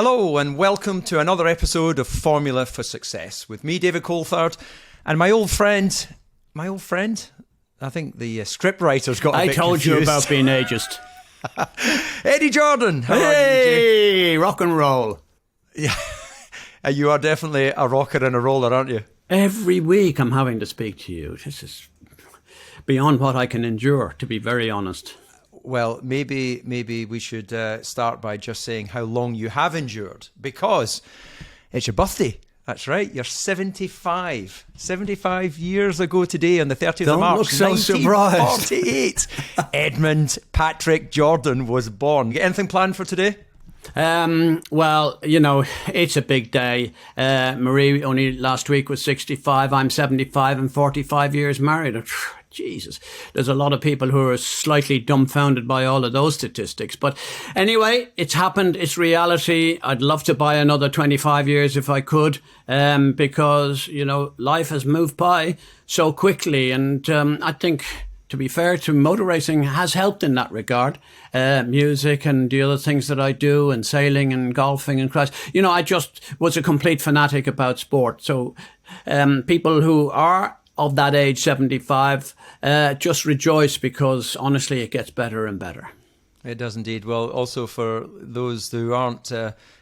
Hello and welcome to another episode of Formula for Success with me, David Coulthard, and my old friend, I think the scriptwriter's got a bit told confused. You about being ageist. Eddie Jordan. How are you, Hey, rock and roll. Yeah, you are definitely a rocker and a roller, aren't you? Every week I'm having to speak to you. This is beyond what I can endure, to be very honest. Well, maybe we should start by just saying how long you have endured, because it's your birthday. That's right. You're 75. 75 years ago today on the 30th of March, Don't look so surprised. 1948. Edmund Patrick Jordan was born. Get anything planned for today? Well, you know, it's a big day. Marie only last week was 65. I'm 75 and 45 years married. Jesus, there's a lot of people who are slightly dumbfounded by all of those statistics. But anyway, it's happened. It's reality. I'd love to buy another 25 years if I could, because, you know, life has moved by so quickly. And I think, to be fair to motor racing, has helped in that regard. Music and the other things that I do, and sailing and golfing and crash. You know, I just was a complete fanatic about sport. So people who are of that age, 75, just rejoice, because honestly it gets better and better. It does indeed. Well, also for those who aren't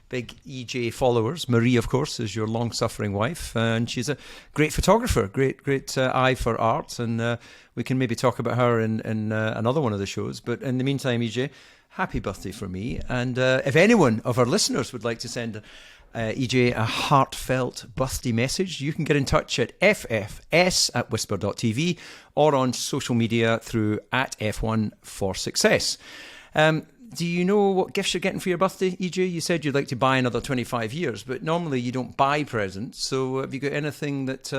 big EJ followers, Marie, of course, is your long-suffering wife, and she's a great photographer, great eye for art, and we can maybe talk about her in another one of the shows. But in the meantime, EJ, happy birthday for me. And if anyone of our listeners would like to send EJ a heartfelt birthday message, you can get in touch at ffs@whisper.tv or on social media through @F1forsuccess. Do you know what gifts you're getting for your birthday, EJ? You said you'd like to buy another 25 years, but normally you don't buy presents. So have you got anything that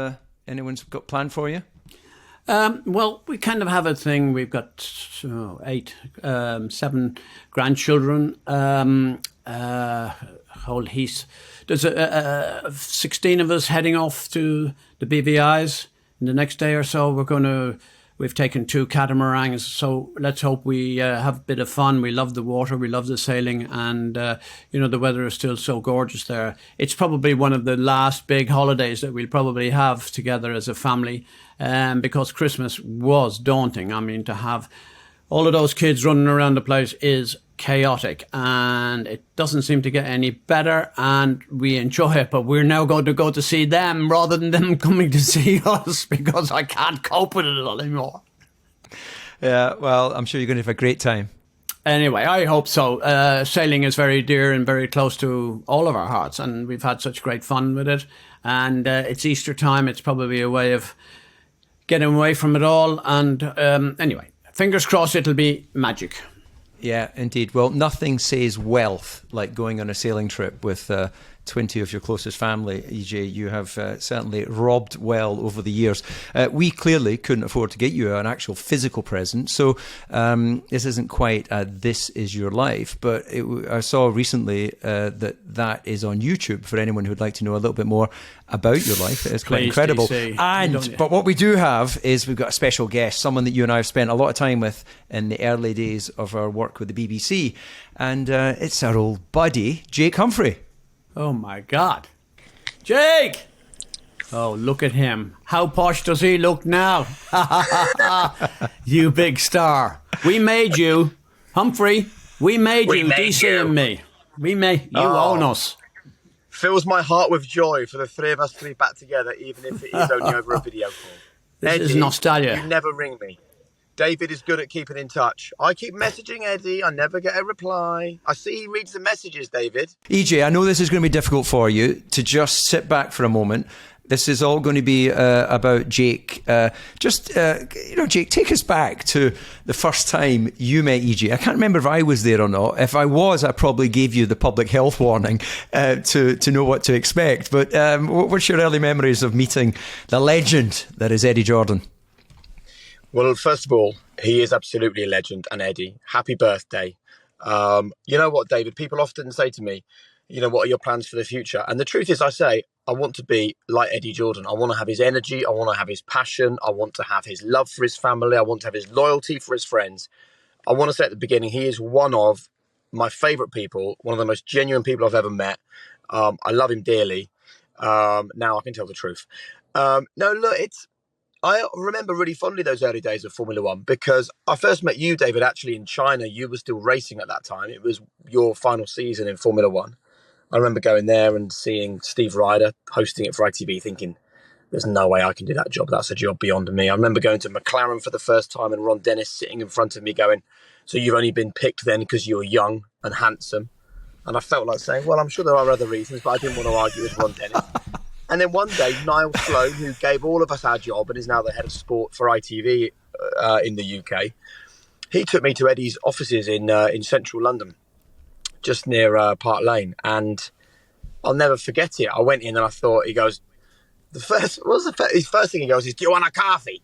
anyone's got planned for you? Well, we kind of have a thing. We've got 7 grandchildren. Whole heath. There's 16 of us heading off to the BVIs in the next day or so. We've taken 2 catamarans, so let's hope we have a bit of fun. We love the water, we love the sailing, and you know, the weather is still so gorgeous there. It's probably one of the last big holidays that we'll probably have together as a family, because Christmas was daunting. I mean, to have all of those kids running around the place is chaotic, and it doesn't seem to get any better, and we enjoy it, but we're now going to go to see them rather than them coming to see us, because I can't cope with it all anymore. Yeah, well, I'm sure you're going to have a great time. Anyway, I hope so. Sailing is very dear and very close to all of our hearts, and we've had such great fun with it, and it's Easter time. It's probably a way of getting away from it all, and anyway, fingers crossed it'll be magic. Yeah, indeed. Well, nothing says wealth like going on a sailing trip with 20 of your closest family, EJ. You have certainly robbed well over the years. We clearly couldn't afford to get you an actual physical present, so this isn't quite This Is Your Life, but I saw recently that is on YouTube for anyone who would like to know a little bit more about your life. It is quite incredible. But what we do have is we've got a special guest, someone that you and I have spent a lot of time with in the early days of our work with the BBC, and it's our old buddy, Jake Humphrey. Oh my God. Jake! Oh, look at him. How posh does he look now? You big star. We made you. Humphrey, we made you, DC and me. We made you own us. Fills my heart with joy for the 3 of us to be back together, even if it is only over a video call. This Eddie, is nostalgia. You never ring me. David is good at keeping in touch. I keep messaging Eddie. I never get a reply. I see he reads the messages, David. EJ, I know this is going to be difficult for you to just sit back for a moment. This is all going to be about Jake. Jake, take us back to the first time you met EJ. I can't remember if I was there or not. If I was, I probably gave you the public health warning to know what to expect. But what's your early memories of meeting the legend that is Eddie Jordan? Well, first of all, he is absolutely a legend. And Eddie, happy birthday. You know what, David? People often say to me, you know, what are your plans for the future? And the truth is, I say, I want to be like Eddie Jordan. I want to have his energy. I want to have his passion. I want to have his love for his family. I want to have his loyalty for his friends. I want to say at the beginning, he is one of my favourite people, one of the most genuine people I've ever met. I love him dearly. Now I can tell the truth. No, look, I remember really fondly those early days of Formula One, because I first met you, David, actually in China. You were still racing at that time. It was your final season in Formula One. I remember going there and seeing Steve Ryder hosting it for ITV, thinking, there's no way I can do that job. That's a job beyond me. I remember going to McLaren for the first time and Ron Dennis sitting in front of me going, so you've only been picked then because you were young and handsome. And I felt like saying, well, I'm sure there are other reasons, but I didn't want to argue with Ron Dennis. And then one day, Niall Sloan, who gave all of us our job and is now the head of sport for ITV in the UK, he took me to Eddie's offices in central London, just near Park Lane. And I'll never forget it. I went in and I thought, he goes, his first thing he goes is, do you want a coffee?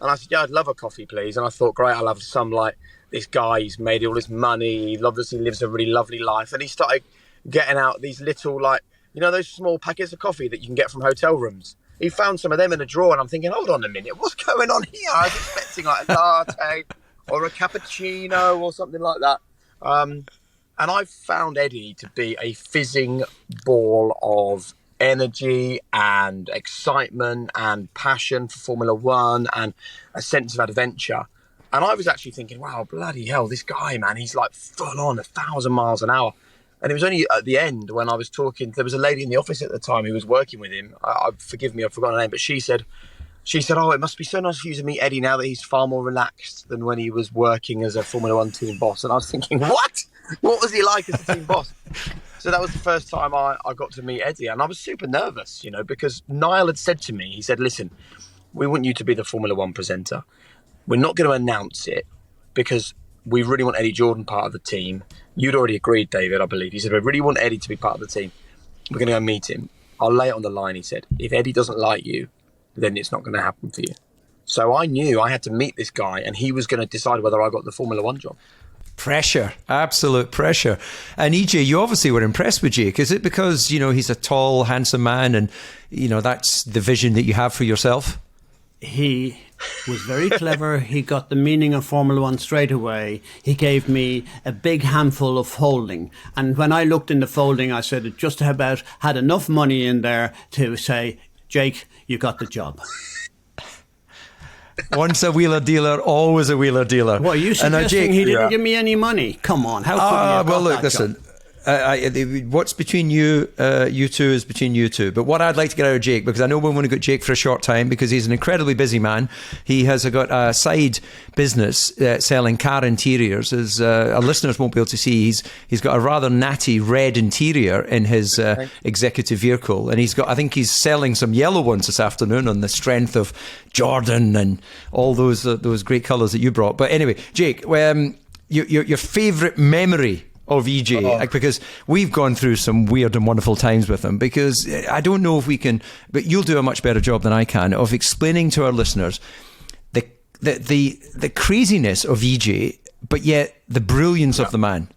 And I said, yeah, I'd love a coffee, please. And I thought, great, I'll have some, like, this guy, he's made all his money, he obviously lives a really lovely life. And he started getting out these little, like, you know, those small packets of coffee that you can get from hotel rooms. He found some of them in a drawer, and I'm thinking, hold on a minute, what's going on here? I was expecting like a latte or a cappuccino or something like that. And I found Eddie to be a fizzing ball of energy and excitement and passion for Formula One and a sense of adventure. And I was actually thinking, wow, bloody hell, this guy, man, he's like full on 1,000 miles an hour. And it was only at the end when I was talking, there was a lady in the office at the time who was working with him. Forgive me, I've forgotten her name, but she said, oh, it must be so nice for you to meet Eddie now that he's far more relaxed than when he was working as a Formula One team boss. And I was thinking, what? What was he like as a team boss? So that was the first time I got to meet Eddie. And I was super nervous, you know, because Niall had said to me, he said, listen, we want you to be the Formula One presenter. We're not going to announce it because we really want Eddie Jordan part of the team. You'd already agreed, David, I believe. He said, we really want Eddie to be part of the team. We're going to go meet him. I'll lay it on the line, he said. If Eddie doesn't like you, then it's not going to happen for you. So I knew I had to meet this guy, and he was going to decide whether I got the Formula One job. Pressure, absolute pressure. And EJ, you obviously were impressed with Jake. Is it because, you know, he's a tall, handsome man and, you know, that's the vision that you have for yourself? He was very clever. He got the meaning of Formula One straight away. He gave me a big handful of folding. And when I looked in the folding, I said it just about had enough money in there to say, Jake, you got the job. Once a wheeler dealer, always a wheeler dealer. What, are you suggesting he didn't give me any money? Come on, how could well, look, listen. What's between you two is between you two. But what I'd like to get out of Jake, because I know we want to get Jake for a short time, because he's an incredibly busy man. He has got a side business selling car interiors. As our listeners won't be able to see, he's got a rather natty red interior in his executive vehicle, and I think he's selling some yellow ones this afternoon on the strength of Jordan and all those great colours that you brought. But anyway, Jake, your favourite memory of EJ, because we've gone through some weird and wonderful times with him, because I don't know if we can, but you'll do a much better job than I can of explaining to our listeners the craziness of EJ, but yet the brilliance of the man.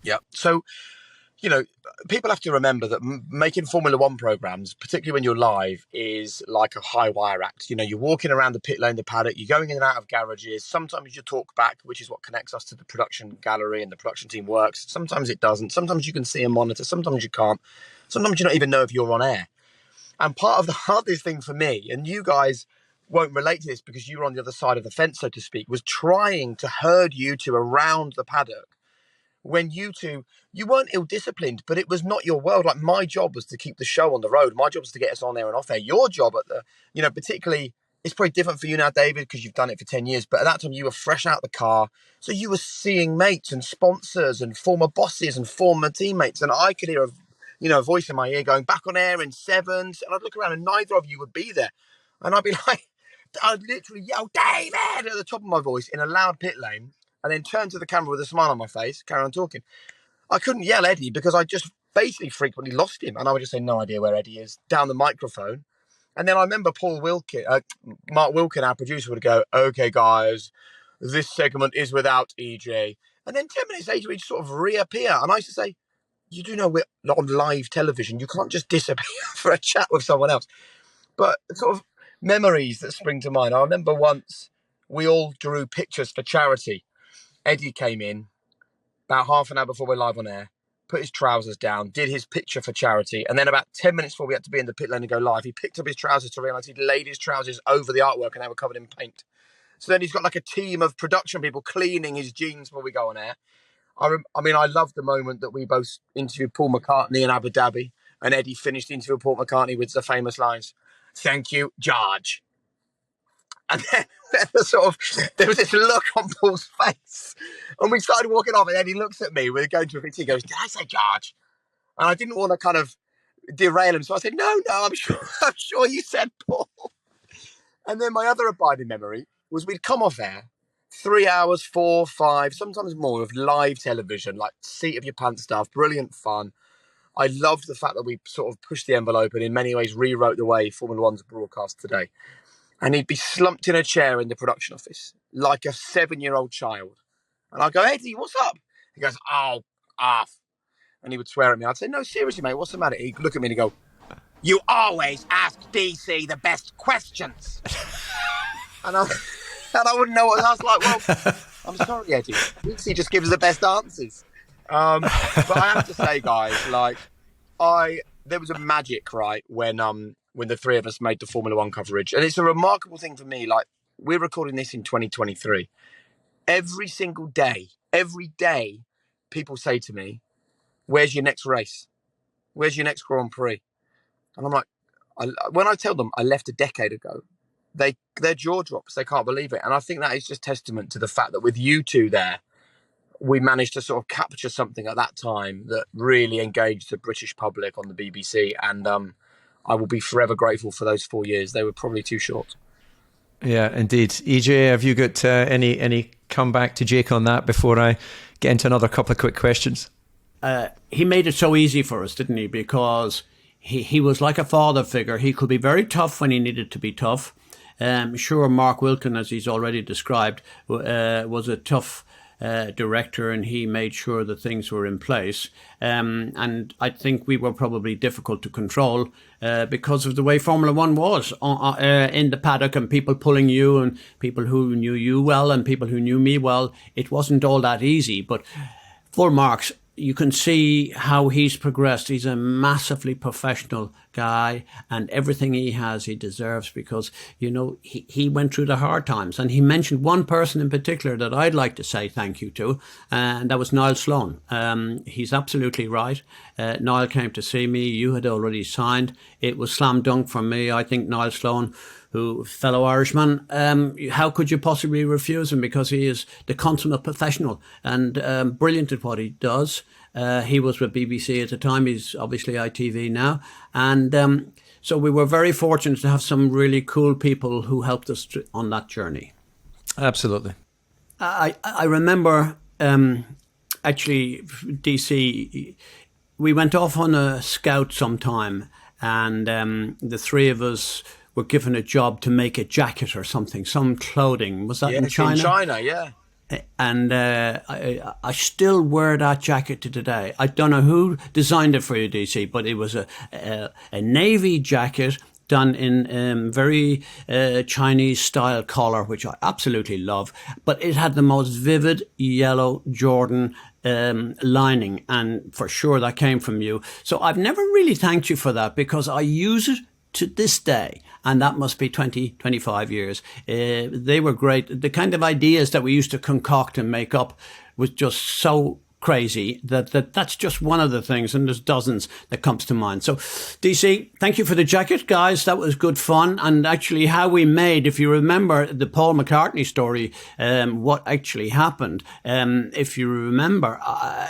Yeah. So, you know, people have to remember that making Formula One programs, particularly when you're live, is like a high wire act. You know, you're walking around the pit lane, the paddock, you're going in and out of garages. Sometimes you talk back, which is what connects us to the production gallery and the production team works. Sometimes it doesn't. Sometimes you can see a monitor. Sometimes you can't. Sometimes you don't even know if you're on air. And part of the hardest thing for me, and you guys won't relate to this because you were on the other side of the fence, so to speak, was trying to herd you two around the paddock when you weren't ill-disciplined, but it was not your world. Like, my job was to keep the show on the road. My job was to get us on air and off air. Your job particularly, it's probably different for you now, David, because you've done it for 10 years. But at that time, you were fresh out the car. So you were seeing mates and sponsors and former bosses and former teammates. And I could hear a voice in my ear going, back on air in 7. And I'd look around and neither of you would be there. And I'd be like, I'd literally yell, David, at the top of my voice in a loud pit lane, and then turn to the camera with a smile on my face, carry on talking. I couldn't yell Eddie because I just basically frequently lost him. And I would just say, no idea where Eddie is, down the microphone. And then I remember Mark Wilkin, our producer, would go, okay, guys, this segment is without EJ. And then 10 minutes later, he'd sort of reappear. And I used to say, you do know we're not on live television. You can't just disappear for a chat with someone else. But sort of memories that spring to mind. I remember once we all drew pictures for charity. Eddie came in, about half an hour before we're live on air, put his trousers down, did his picture for charity, and then about 10 minutes before we had to be in the pit lane and go live, he picked up his trousers to realise he'd laid his trousers over the artwork and they were covered in paint. So then he's got like a team of production people cleaning his jeans before we go on air. I love the moment that we both interviewed Paul McCartney in Abu Dhabi, and Eddie finished the interview with Paul McCartney with the famous lines, "Thank you, George." And then there was this look on Paul's face, and we started walking off, and Eddie looks at me, we're going to a picture, he goes, "Did I say George?" And I didn't want to kind of derail him, so I said, no, I'm sure you said Paul. And then my other abiding memory was we'd come off air, 3 hours, 4, 5, sometimes more of live television, like seat of your pants stuff, brilliant fun. I loved the fact that we sort of pushed the envelope and in many ways rewrote the way Formula One's broadcast today. And he'd be slumped in a chair in the production office like a 7-year-old child. And I'd go, "Eddie, what's up?" He goes, "Oh, off." And he would swear at me. I'd say, "No, seriously, mate, what's the matter?" He'd look at me and he'd go, "You always ask DC the best questions." and I wouldn't know what. I was like, "Well, I'm sorry, Eddie. DC just gives the best answers." But I have to say, guys, there was a magic, right, when the three of us made the Formula One coverage. And it's a remarkable thing for me. Like, we're recording this in 2023. Every single day, people say to me, "Where's your next race? Where's your next Grand Prix?" And I'm like, when I tell them I left a decade ago, their jaw drops. They can't believe it. And I think that is just testament to the fact that with you two there, we managed to sort of capture something at that time that really engaged the British public on the BBC. And I will be forever grateful for those 4 years. They were probably too short. Yeah, indeed. EJ, have you got any comeback to Jake on that before I get into another couple of quick questions? He made it so easy for us, didn't he? Because he was like a father figure. He could be very tough when he needed to be tough. Sure, Mark Wilkin, as he's already described, was a tough director, and he made sure that things were in place. And I think we were probably difficult to control because of the way Formula One was in the paddock, and people pulling you, and people who knew you well and people who knew me well. It wasn't all that easy, but full marks. You can see how he's progressed. He's a massively professional guy, and everything he has, he deserves, because, you know, he went through the hard times. And he mentioned one person in particular that I'd like to say thank you to, and that was Niall Sloan. He's absolutely right. Niall came to see me. You had already signed. It was slam dunk for me. I think Niall Sloan, who fellow Irishman, how could you possibly refuse him? Because he is the consummate professional and brilliant at what he does. He was with BBC at the time. He's obviously ITV now. And so we were very fortunate to have some really cool people who helped us on that journey. Absolutely. I remember actually, DC, we went off on a scout sometime, and the three of us were given a job to make a jacket or something, some clothing. Was that in China? In China, yeah. And I still wear that jacket to today. I don't know who designed it for you, DC, but it was a navy jacket done in very Chinese style collar, which I absolutely love. But it had the most vivid yellow Jordan lining, and for sure that came from you. So I've never really thanked you for that, because I use it to this day, and that must be 20, 25 years. They were great. The kind of ideas that we used to concoct and make up was just so crazy that's just one of the things, and there's dozens that comes to mind. So DC, thank you for the jacket, guys. That was good fun. And actually how we made, if you remember the Paul McCartney story, what actually happened, if you remember,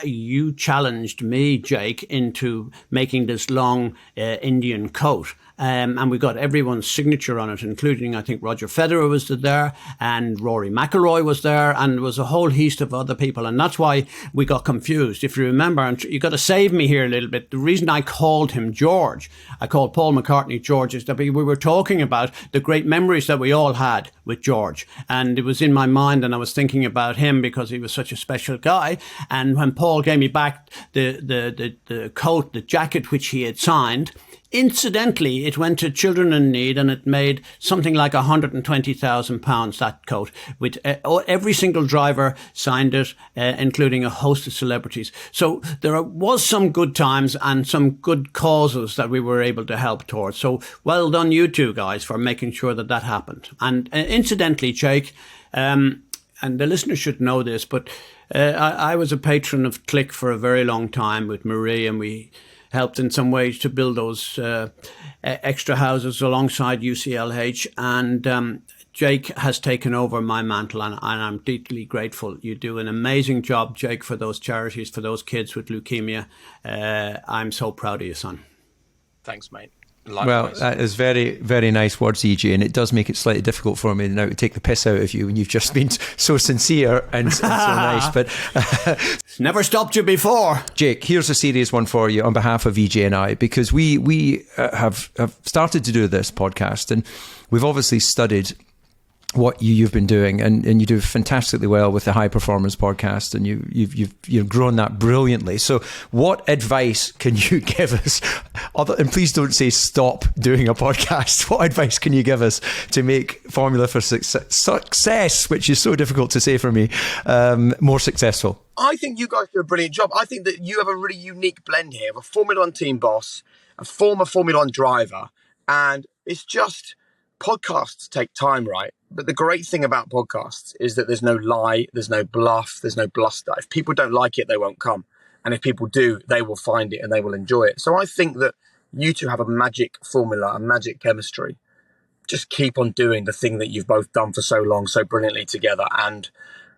you challenged me, Jake, into making this long Indian coat. And we got everyone's signature on it, including, I think, Roger Federer was there, and Rory McIlroy was there, and there was a whole host of other people. And that's why we got confused, if you remember. And you got to save me here a little bit. The reason I called him George, I called Paul McCartney George, is that we were talking about the great memories that we all had with George. And it was in my mind, and I was thinking about him because he was such a special guy. And when Paul gave me back the coat, the jacket which he had signed, Incidentally, it went to children in need, and it made something like £120,000, that coat, with every single driver signed it, including a host of celebrities. So there was some good times and some good causes that we were able to help towards. So well done you two guys for making sure that that happened. And incidentally, Jake, and the listeners should know this, but I was a patron of Click for a very long time with Marie, and we helped in some ways to build those extra houses alongside UCLH. And Jake has taken over my mantle, and I'm deeply grateful. You do an amazing job, Jake, for those charities, for those kids with leukemia. I'm so proud of you, son. Thanks, mate. Likewise. Well, that is very, very nice words, EJ, and it does make it slightly difficult for me now to take the piss out of you when you've just been so sincere and so nice. But never stopped you before. Jake, here's a serious one for you on behalf of EJ and I, because we have started to do this podcast, and we've obviously studied what you've been doing, and you do fantastically well with the High Performance podcast, and you've grown that brilliantly. So what advice can you give us, and please don't say stop doing a podcast, what advice can you give us to make Formula for Success, which is so difficult to say for me, more successful? I think you guys do a brilliant job. I think that you have a really unique blend here of a Formula One team boss, a former Formula One driver, and it's just, podcasts take time, right? But the great thing about podcasts is that there's no lie, there's no bluff, there's no bluster. If people don't like it, they won't come. And if people do, they will find it and they will enjoy it. So I think that you two have a magic formula, a magic chemistry. Just keep on doing the thing that you've both done for so long, so brilliantly together. And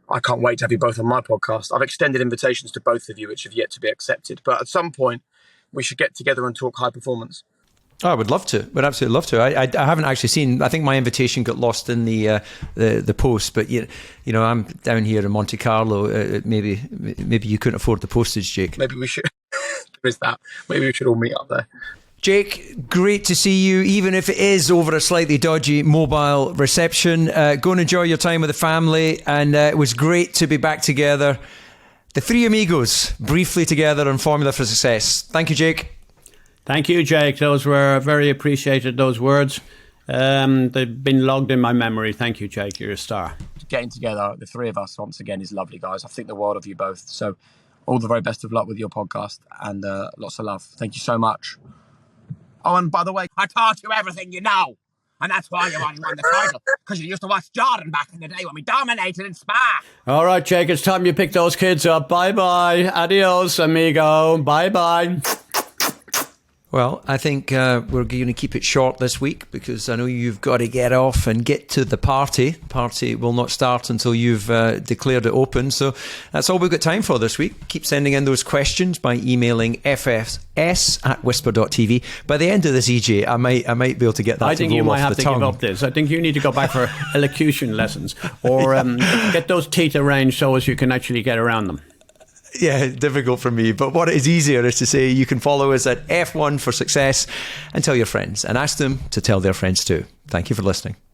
I can't wait to have you both on my podcast. I've extended invitations to both of you, which have yet to be accepted. But at some point, we should get together and talk high performance. Oh, I would love to. Would absolutely love to. I haven't actually seen. I think my invitation got lost in the post. But you know, I'm down here in Monte Carlo. Maybe you couldn't afford the postage, Jake. Maybe we should. There is that. Maybe we should all meet up there. Jake, great to see you, even if it is over a slightly dodgy mobile reception. Go and enjoy your time with the family, and it was great to be back together. The three amigos, briefly together on Formula for Success. Thank you, Jake. Thank you, Jake. Those were very appreciated, those words. They've been logged in my memory. Thank you, Jake. You're a star. Getting together, the three of us, once again, is lovely, guys. I think the world of you both. So all the very best of luck with your podcast, and lots of love. Thank you so much. Oh, and by the way, I taught you everything you know. And that's why you won the title, because you used to watch Jordan back in the day when we dominated in Spa. All right, Jake, it's time you pick those kids up. Bye-bye. Adios, amigo. Bye-bye. Well, I think we're going to keep it short this week, because I know you've got to get off and get to the party. The party will not start until you've declared it open. So that's all we've got time for this week. Keep sending in those questions by emailing fs@whisper.tv. By the end of this, EJ, I might be able to get that. I think you might have to give up this. I think you need to go back for elocution lessons, or get those teeth arranged so as you can actually get around them. Yeah, difficult for me. But what is easier is to say you can follow us at F1 for Success and tell your friends, and ask them to tell their friends too. Thank you for listening.